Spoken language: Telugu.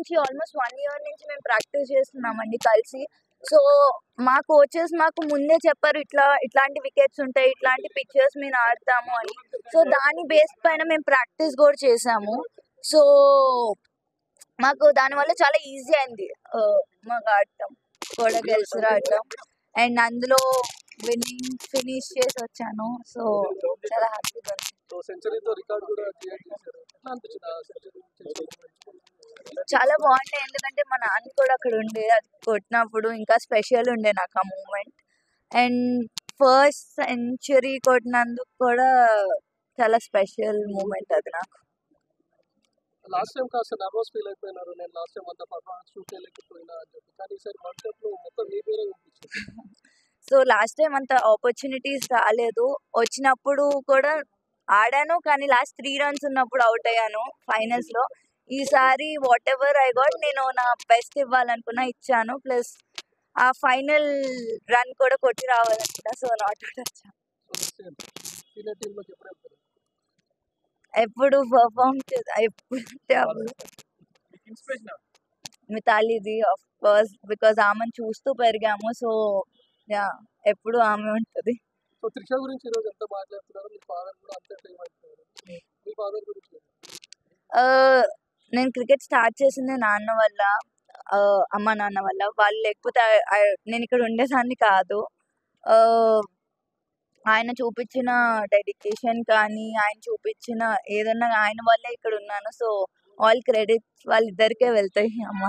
నుంచి ఆల్మోస్ట్ 1 ఇయర్ నుంచి మేము ప్రాక్టీస్ చేస్తున్నామండి కలిసి. సో మా కోచెస్ మాకు ముందే చెప్పారు ఇట్లాంటి వికెట్స్ ఉంటాయి, ఇట్లాంటి పిక్చర్స్ మేము ఆడతాము అని. సో దాని బేస్ పైన మేము ప్రాక్టీస్ కూడా చేసాము. సో మాకు దానివల్ల చాలా ఈజీ అయింది మాకు ఆడటం కూడా, గెలిచి రావటం. అండ్ అందులో ఫినిష్ చేసి వచ్చాను. సో చాలా హ్యాపీగా ఉంది. చాలా బాగుండే, ఎందుకంటే మా నాన్న కూడా అక్కడ ఉండే, అది కొట్టినప్పుడు ఇంకా స్పెషల్ ఉండే నాకు ఆ మూమెంట్. అండ్ ఫస్ట్ సెంచరీ కొట్టినందుకు కూడా చాలా స్పెషల్ మూమెంట్ అది నాకు. లాస్ట్ టైం కాస్త నర్వస్ ఫీల్ అయిపోయినారు, నేను లాస్ట్ టైం అంత పర్ఫార్మెన్స్ షూట్ చేయలేకపోయినా అని చెప్పి, కానీ ఈసారి వరల్డ్ కప్ లో మొత్తం మీ పేరే వినిపించింది. సో లాస్ట్ టైం అంత ఆపర్చునిటీస్ రాలేదు, వచ్చినప్పుడు కూడా ఆడాను కానీ లాస్ట్ 3 runs ఉన్నప్పుడు అవుట్ అయ్యాను ఫైనల్స్ లో. ఈసారి వాట్ ఎవర్ ఐ గాట్, నేను నా బెస్ట్ ఇవ్వాలనుకున్నా, ఇచ్చాను. ప్లస్ ఆ ఫైనల్ రన్ కూడా కొట్టి రావాలనుకున్నా. సో నాట్ అవుట్ వచ్చాను. ఎప్పుడు పర్ఫామ్ ఎప్పుడు మితాలీది ఆఫ్ కోర్స్, బికాజ్ ఆమెను చూస్తూ పెరిగాము. సో యా, ఎప్పుడు ఆమె ఉంటుంది. సో త్రిష గురించి ఈరోజు ఎంత మాట్లాడుతున్నారు, మీ ఫాదర్ కూడా అంతే ఫేమ్ అవుతున్నారు. మీ ఫాదర్ గురించి నేను క్రికెట్ స్టార్ట్ చేసింది నాన్న వల్ల, అమ్మ నాన్న వల్ల. వాళ్ళు లేకపోతే నేను ఇక్కడ ఉండేదాన్ని కాదు. ఆయన చూపించిన డెడికేషన్ కానీ, ఆయన చూపించిన ఏదన్నా ఆయన వల్లే ఇక్కడ ఉన్నాను. సో ఆల్ క్రెడిట్స్ వాళ్ళిద్దరికే వెళ్తాయి, అమ్మ